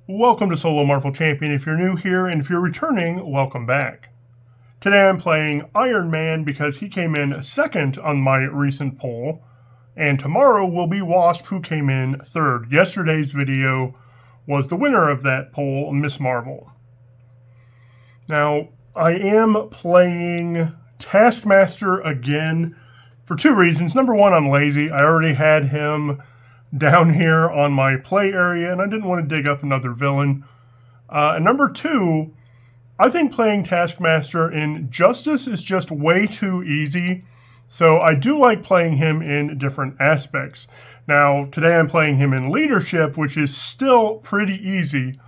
Welcome to Solo Marvel Champion if you're new here, and if you're returning, welcome back. Today I'm playing Iron Man because he came in second on my recent poll, and tomorrow will be Wasp, who came in third. Yesterday's video was the winner of that poll, Miss Marvel. Now, I am playing Taskmaster again for two reasons. Number one, I'm lazy. I already had him down here on my play area, and I didn't want to dig up another villain. And number two, I think playing Taskmaster in Justice is just way too easy, so I do like playing him in different aspects. Now, today I'm playing him in Leadership, which is still pretty easy,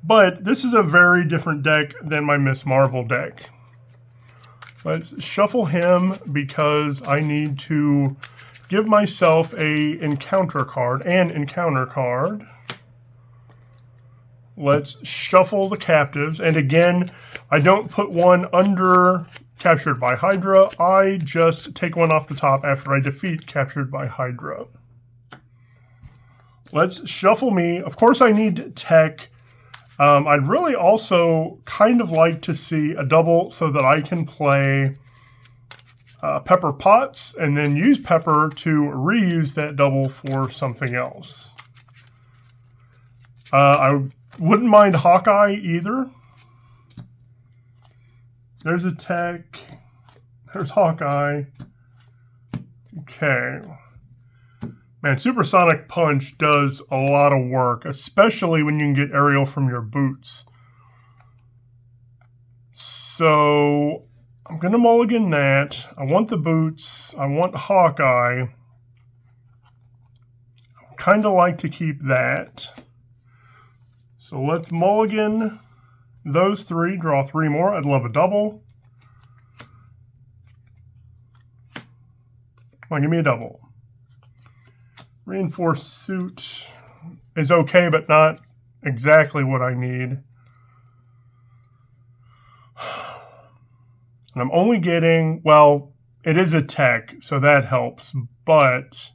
but this is a very different deck than my Miss Marvel deck. Let's shuffle him because I need to give myself an encounter card. Let's shuffle the captives. And again, I don't put one under Captured by Hydra. I just take one off the top after I defeat Captured by Hydra. Let's shuffle me. Of course, I need tech. I'd really also kind of like to see a double so that I can play Pepper Potts and then use Pepper to reuse that double for something else. I wouldn't mind Hawkeye either. There's a tech. There's Hawkeye. Okay. Man, Supersonic Punch does a lot of work, especially when you can get aerial from your boots. So I'm going to mulligan that. I want the boots. I want Hawkeye. I kind of like to keep that. So let's mulligan those three. Draw three more. I'd love a double. Come on, give me a double. Reinforced suit is okay, but not exactly what I need. And I'm only getting, well, it is a tech, so that helps. But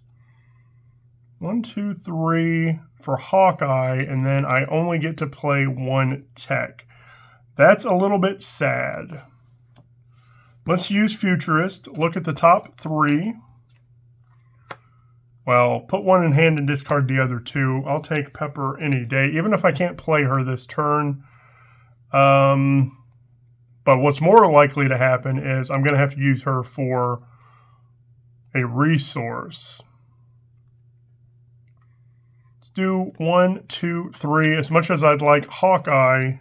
1, 2, 3 for Hawkeye, and then I only get to play one tech. That's a little bit sad. Let's use Futurist. Look at the top three. Well, put one in hand and discard the other two. I'll take Pepper any day, even if I can't play her this turn. But what's more likely to happen is I'm going to have to use her for a resource. Let's do 1, 2, 3. As much as I'd like Hawkeye,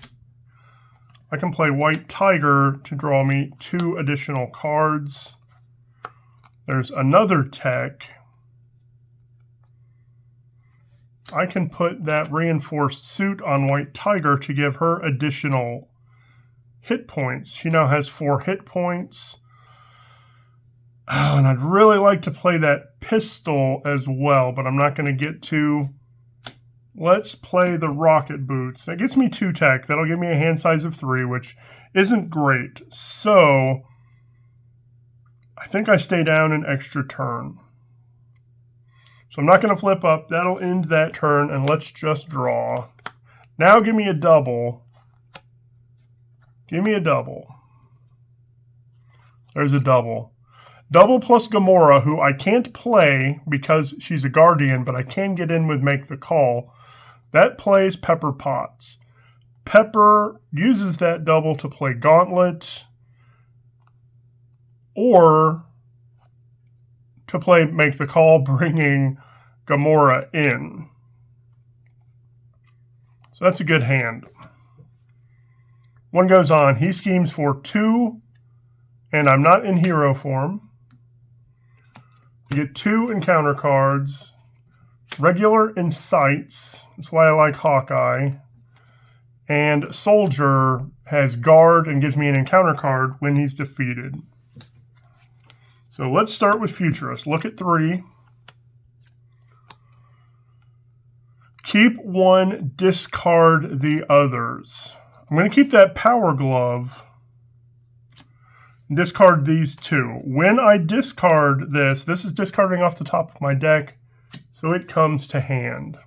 I can play White Tiger to draw me 2 additional cards. There's another tech. I can put that reinforced suit on White Tiger to give her additional hit points. She now has 4 hit points. Oh, and I'd really like to play that pistol as well, but I'm not going to get to. Let's play the rocket boots. That gets me 2 tech. That'll give me a hand size of 3, which isn't great. So I think I stay down an extra turn. So I'm not going to flip up. That'll end that turn, and let's just draw. Now give me a double. Give me a double. There's a double. Double plus Gamora, who I can't play because she's a Guardian, but I can get in with Make the Call. That plays Pepper Potts. Pepper uses that double to play Gauntlet or to play Make the Call, bringing Gamora in. So that's a good hand. One goes on. He schemes for 2, and I'm not in hero form. You get 2 encounter cards. Regular Incites. That's why I like Hawkeye. And Soldier has Guard and gives me an encounter card when he's defeated. So let's start with Futurist. Look at 3. Keep 1, discard the others. I'm going to keep that Power Glove and discard these 2. When I discard this is discarding off the top of my deck, so it comes to hand.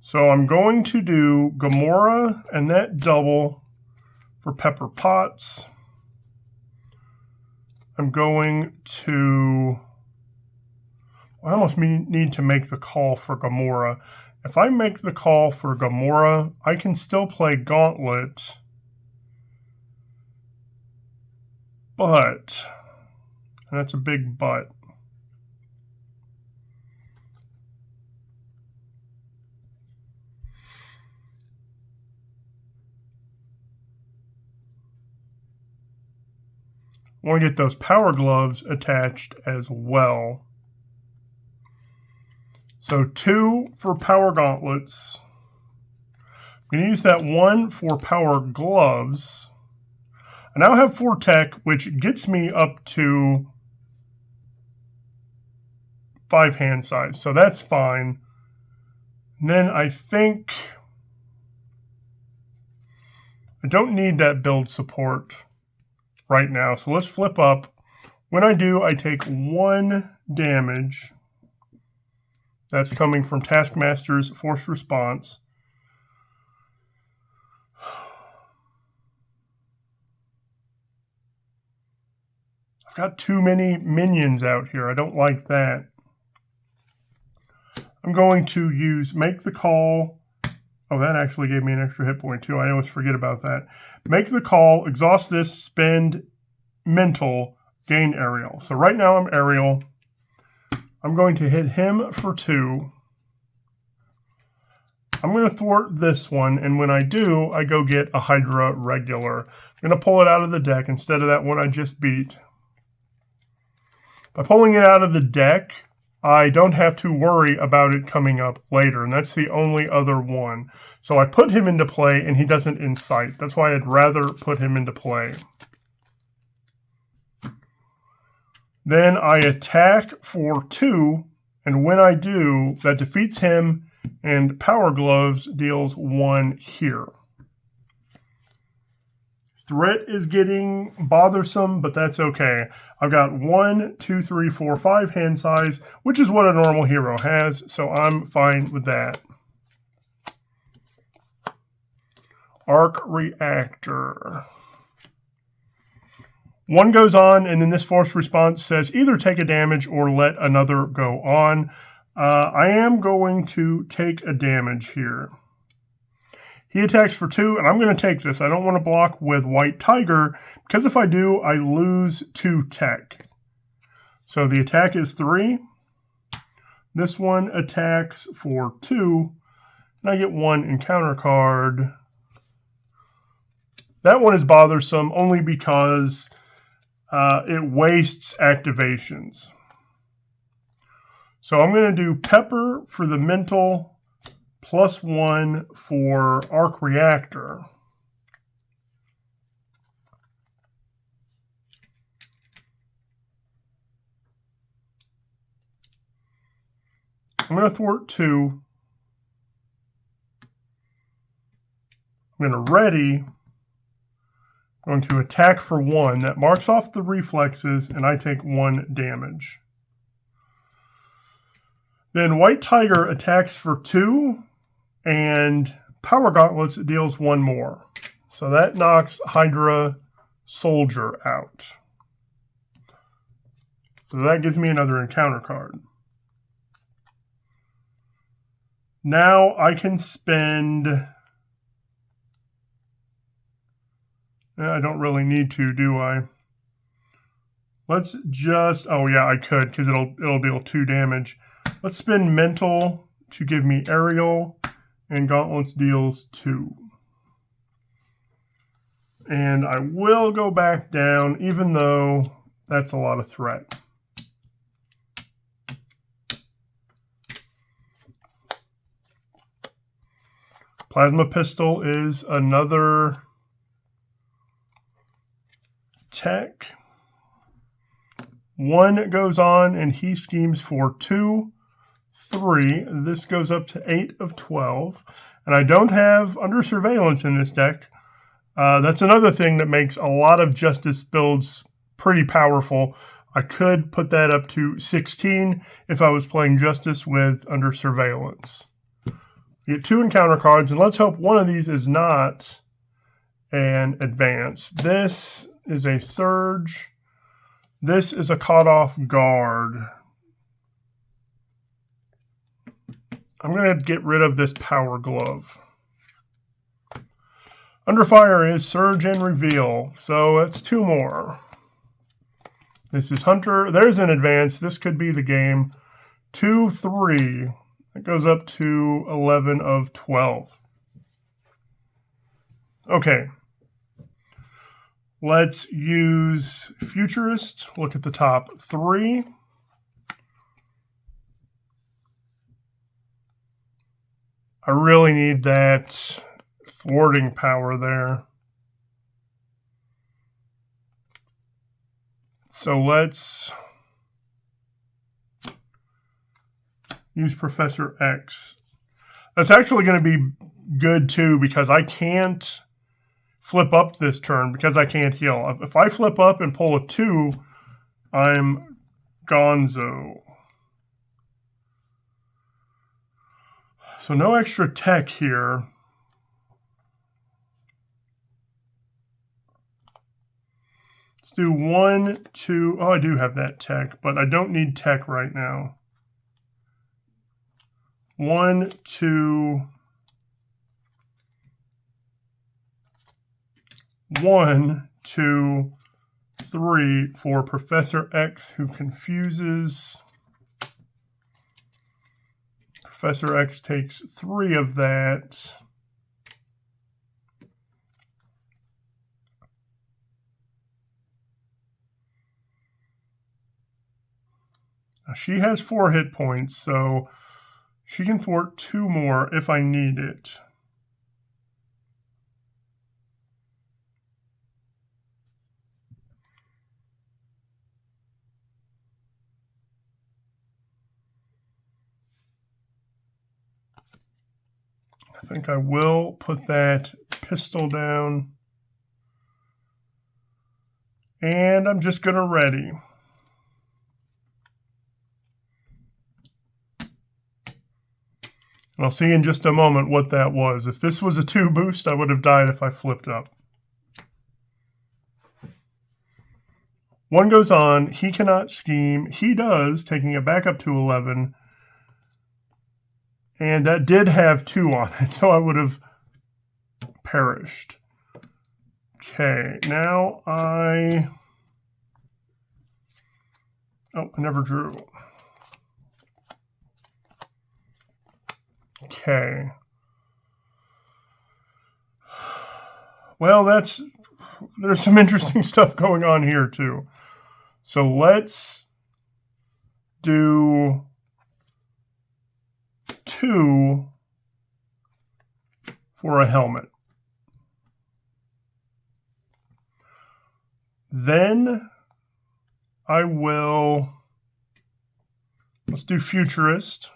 So I'm going to do Gamora and that double for Pepper Potts. I'm going to... I almost need to make the call for Gamora. If I make the call for Gamora, I can still play Gauntlet. But, and that's a big but. I want to get those power gloves attached as well. So 2 for power gauntlets. I'm going to use that 1 for power gloves. I now have 4 tech, which gets me up to 5 hand size. So that's fine. And then I think I don't need that build support right now. So let's flip up. When I do, I take 1 damage. That's coming from Taskmaster's forced response. I've got too many minions out here. I don't like that. I'm going to use Make the Call. Oh, that actually gave me an extra hit point too. I always forget about that. Make the Call, exhaust this, spend mental, gain aerial. So right now I'm aerial. I'm going to hit him for 2. I'm going to thwart this one, and when I do, I go get a Hydra regular. I'm going to pull it out of the deck instead of that one I just beat. By pulling it out of the deck, I don't have to worry about it coming up later, and that's the only other one. So I put him into play, and he doesn't incite. That's why I'd rather put him into play. Then I attack for 2, and when I do, that defeats him, and Power Gloves deals 1 here. Threat is getting bothersome, but that's okay. I've got 1, 2, 3, 4, 5 hand size, which is what a normal hero has, so I'm fine with that. Arc Reactor. 1 goes on, and then this forced response says either take a damage or let another go on. I am going to take a damage here. He attacks for 2, and I'm going to take this. I don't want to block with White Tiger, because if I do, I lose 2 tech. So the attack is 3. This one attacks for 2, and I get 1 encounter card. That one is bothersome only because it wastes activations. So I'm going to do Pepper for the mental, +1 for Arc Reactor. I'm going to thwart 2. I'm going to ready. I'm going to attack for 1. That marks off the reflexes, and I take 1 damage. Then White Tiger attacks for 2, and Power Gauntlets deals 1 more. So that knocks Hydra Soldier out. So that gives me another encounter card. Now I can spend... I don't really need to, do I? Let's just... Oh yeah, I could, because it'll deal 2 damage. Let's spend mental to give me aerial, and gauntlets deals 2. And I will go back down, even though that's a lot of threat. Plasma Pistol is another tech. 1 goes on, and he schemes for 2, 3. This goes up to 8 of 12. And I don't have Under Surveillance in this deck. That's another thing that makes a lot of Justice builds pretty powerful. I could put that up to 16 if I was playing Justice with Under Surveillance. You get 2 encounter cards, and let's hope one of these is not an advance. This is a surge. This is a caught off guard. I'm going to get rid of this power glove. Under fire is surge and reveal, so that's 2 more. This is Hunter. There's an advance. This could be the game. 2, 3. It goes up to 11 of 12. Okay. Let's use Futurist. Look at the top 3. I really need that thwarting power there. So let's use Professor X. That's actually going to be good too, because I can't flip up this turn because I can't heal. If I flip up and pull a 2, I'm gonzo. So no extra tech here. Let's do 1, 2. Oh, I do have that tech, but I don't need tech right now. 1, 2. 1, 2, 3 for Professor X, who confuses. Professor X takes 3 of that. Now she has 4 hit points, so she can thwart 2 more if I need it. I think I will put that pistol down. And I'm just going to ready. And I'll see in just a moment what that was. If this was a 2 boost, I would have died if I flipped up. 1 goes on. He cannot scheme. He does, taking it back up to 11. And that did have 2 on it, so I would have perished. Okay, now I never drew. Okay. Well, there's some interesting stuff going on here too. So let's do 2 for a helmet. Then I will, let's do Futurist.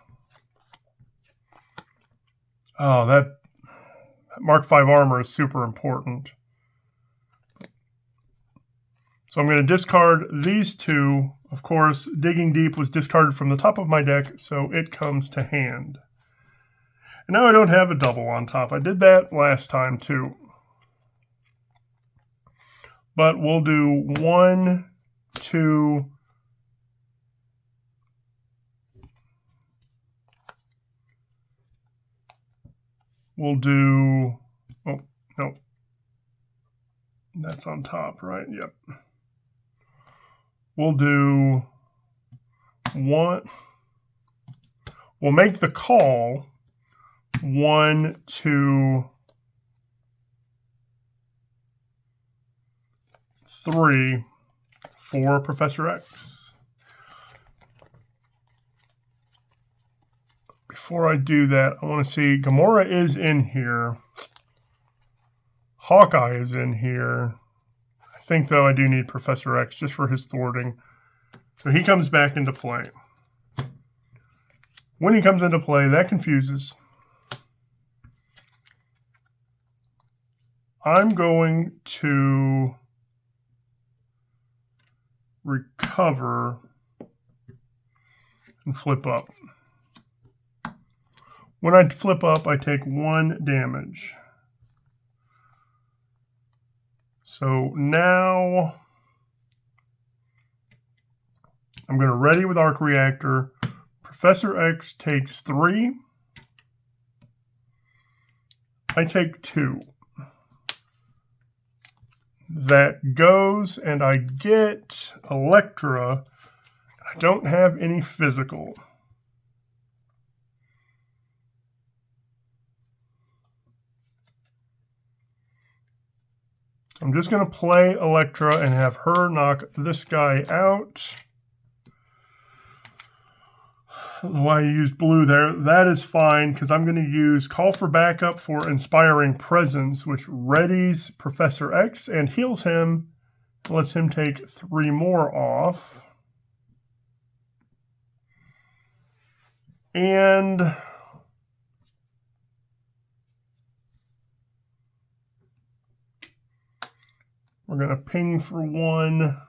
Oh, that Mark V armor is super important. So I'm going to discard these 2. Of course, Digging Deep was discarded from the top of my deck, so it comes to hand. And now I don't have a double on top. I did that last time too. But we'll do 1, 2. We'll do, oh, no. That's on top, right? Yep. We'll do 1. We'll make the call 1, 2, 3 for Professor X. Before I do that, I want to see Gamora is in here. Hawkeye is in here. I think, though, I do need Professor X just for his thwarting. So he comes back into play. When he comes into play, that confuses. I'm going to recover and flip up. When I flip up, I take 1 damage. So now I'm going to ready with Arc Reactor. Professor X takes 3. I take 2. That goes, and I get Electra. I don't have any physical. I'm just going to play Electra and have her knock this guy out. I don't know why I used blue there. That is fine, because I'm going to use Call for Backup for Inspiring Presence, which readies Professor X and heals him. Lets him take 3 more off. And we're going to ping for 1.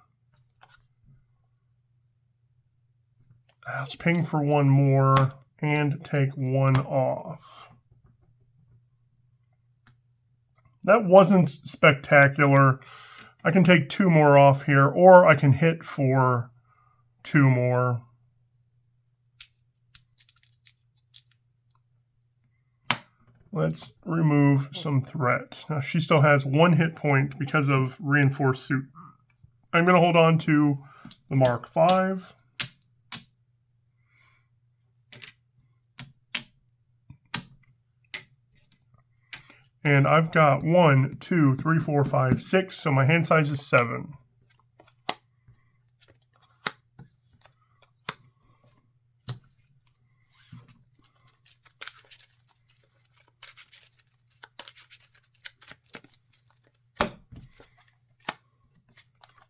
Let's ping for 1 more and take 1 off. That wasn't spectacular. I can take 2 more off here, or I can hit for 2 more. Let's remove some threat. Now she still has 1 hit point because of reinforced suit. I'm going to hold on to the Mark V. And I've got 1, 2, 3, 4, 5, 6, so my hand size is 7.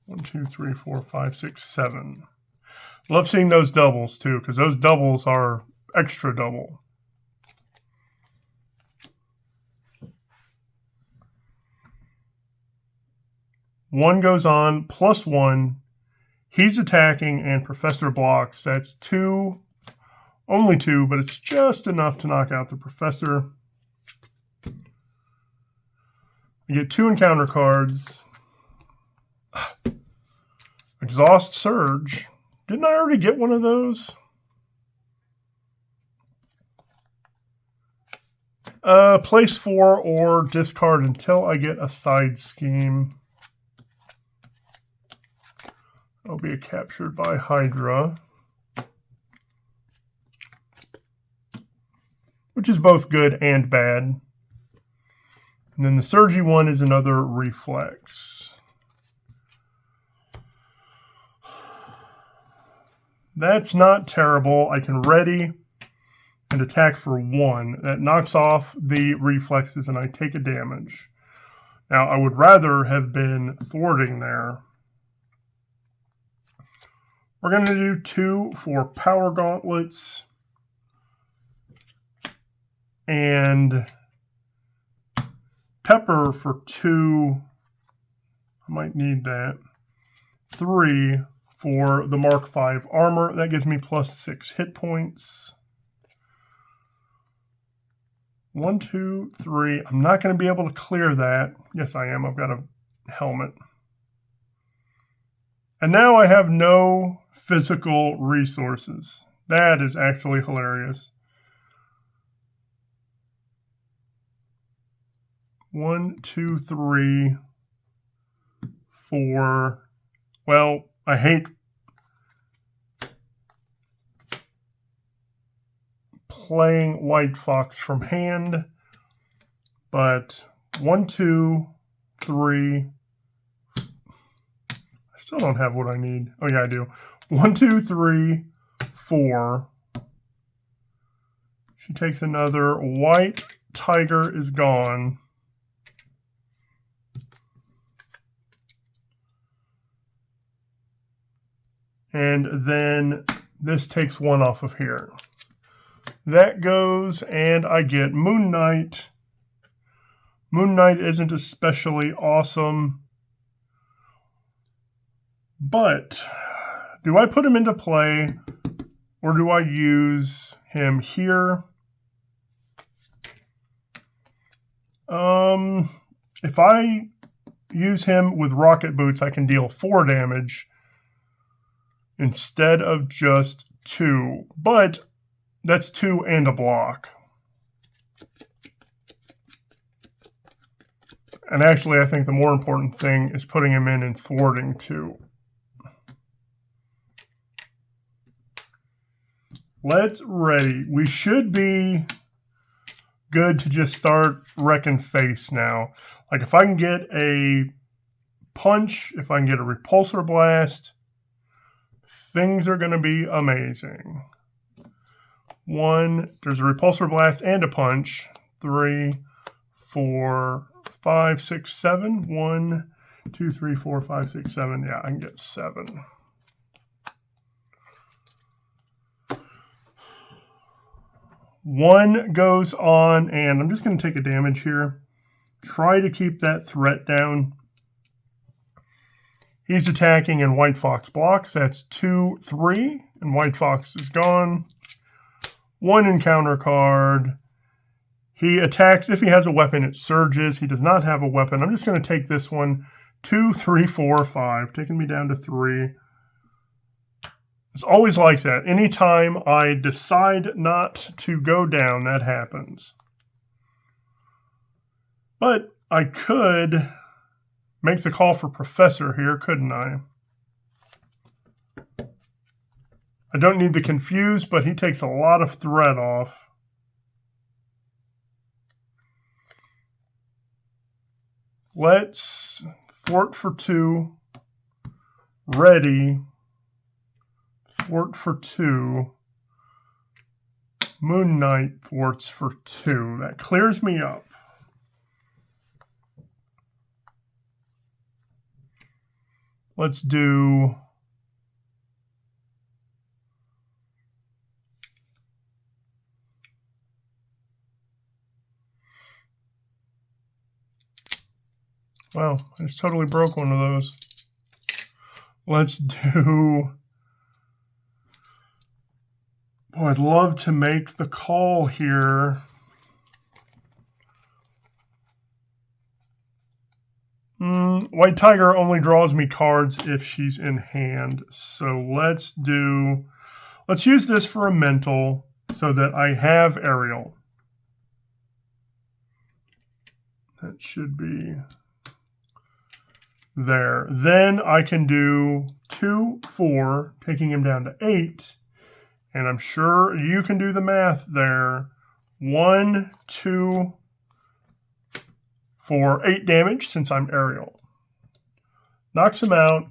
One, 2, 3, 4, 5, 6, 7. Love seeing those doubles too, because those doubles are extra double. One goes on, +1. He's attacking, and Professor blocks. That's 2, only 2, but it's just enough to knock out the Professor. You get 2 encounter cards. Exhaust Surge. Didn't I already get one of those? Place 4 or discard until I get a side scheme. I'll be captured by Hydra, which is both good and bad. And then the Surgy one is another reflex. That's not terrible. I can ready and attack for 1. That knocks off the reflexes and I take a damage. Now, I would rather have been thwarting there. We're going to do 2 for Power Gauntlets. And Pepper for 2. I might need that. 3 for the Mark V armor. That gives me +6 hit points. 1, 2, 3. I'm not going to be able to clear that. Yes, I am. I've got a helmet. And now I have no physical resources. That is actually hilarious. 1, 2, 3, 4. Well, I hate playing White Fox from hand, but 1, 2, 3. I still don't have what I need. Oh yeah, I do. 1, 2, 3, 4. She takes another. White Tiger is gone. And then this takes 1 off of here. That goes, and I get Moon Knight. Moon Knight isn't especially awesome. But do I put him into play, or do I use him here? If I use him with rocket boots, I can deal 4 damage instead of just 2. But that's 2 and a block. And actually, I think the more important thing is putting him in and thwarting 2. Let's ready. We should be good to just start wrecking face now. Like if I can get a punch, if I can get a repulsor blast, things are going to be amazing. 1, there's a repulsor blast and a punch. 3, 4, 5, 6, 7. 1, 2, 3, 4, 5, 6, 7. Yeah, I can get 7. One goes on, and I'm just going to take a damage here. Try to keep that threat down. He's attacking, and White Fox blocks. That's 2, 3, and White Fox is gone. 1 encounter card. He attacks. If he has a weapon, it surges. He does not have a weapon. I'm just going to take this one. 2, 3, 4, 5. Taking me down to 3. It's always like that. Anytime I decide not to go down, that happens. But I could make the call for Professor here, couldn't I? I don't need the Confuse, but he takes a lot of threat off. Let's thwart for 2. Ready. Thwart for 2. Moon Knight thwarts for 2. That clears me up. Let's do wow, I just totally broke one of those. Let's do oh, I'd love to make the call here. White Tiger only draws me cards if she's in hand. So let's use this for a mental so that I have Ariel. That should be there. Then I can do 2, 4, taking him down to 8. And I'm sure you can do the math there. 1, 2, 4, 8 damage since I'm Ariel. Knocks him out.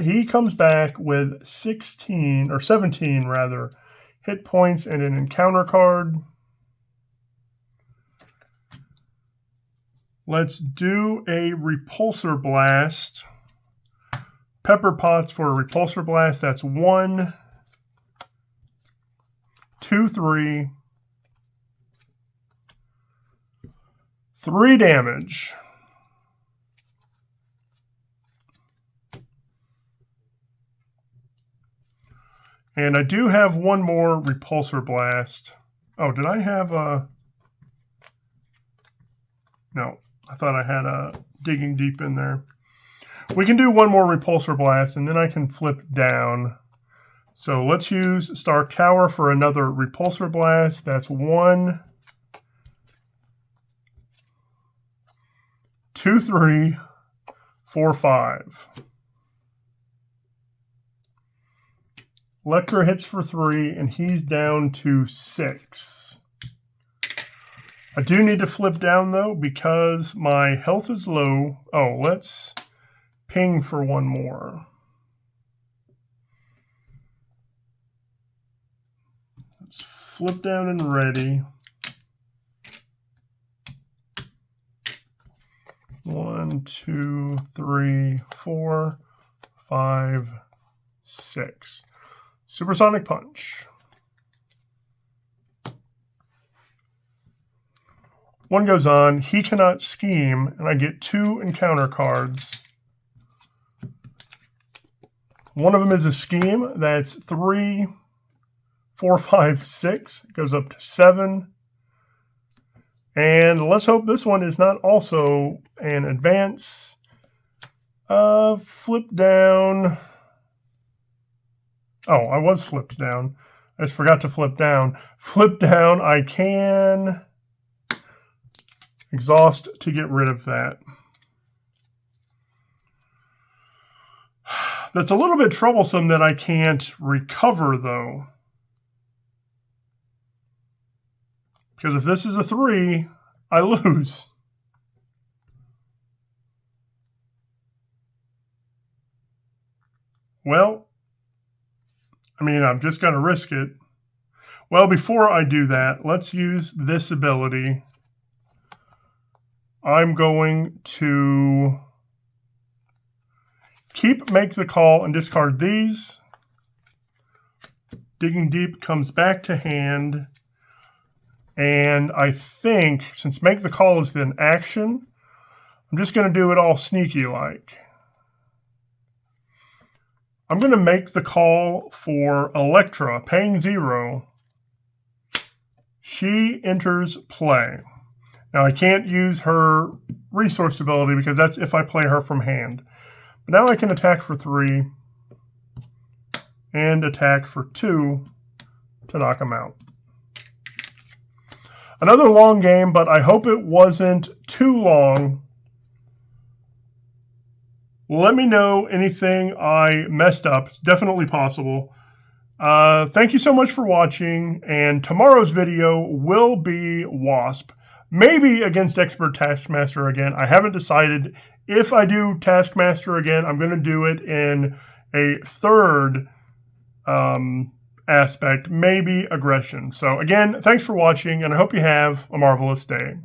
He comes back with 16, or 17 rather, hit points and an encounter card. Let's do a Repulsor Blast. Pepper Pots for a Repulsor Blast. That's 1, 2, 3. 3 damage. And I do have one more Repulsor Blast. Oh, did I have a... No, I thought I had a Digging Deep in there. We can do one more Repulsor Blast, and then I can flip down. So let's use Star Cower for another Repulsor Blast. That's 1, 2, 3, 4, 5. Lecter hits for 3, and he's down to 6. I do need to flip down, though, because my health is low. Oh, let's ping for one more. Let's flip down and ready. 1, 2, 3, 4, 5, 6. Supersonic Punch. One goes on. He cannot scheme, and I get 2 encounter cards. One of them is a scheme. That's 3, 4, 5, 6. It goes up to 7. And let's hope this one is not also an advance. Flip down. Oh, I was flipped down. I just forgot to flip down. Flip down, I can exhaust to get rid of that. That's a little bit troublesome that I can't recover, though. Because if this is a 3, I lose. Well, I mean, I'm just going to risk it. Well, before I do that, let's use this ability. I'm going to make the call and discard these. Digging Deep comes back to hand. And I think, since make the call is an action, I'm just going to do it all sneaky-like. I'm going to make the call for Elektra, paying 0. She enters play. Now, I can't use her resource ability because that's if I play her from hand. But now I can attack for 3 and attack for 2 to knock him out. Another long game, but I hope it wasn't too long. Let me know anything I messed up. It's definitely possible. Thank you so much for watching, and tomorrow's video will be Wasp. Maybe against Expert Taskmaster again. I haven't decided. If I do Taskmaster again, I'm going to do it in a third aspect, maybe aggression. So again, thanks for watching, and I hope you have a marvelous day.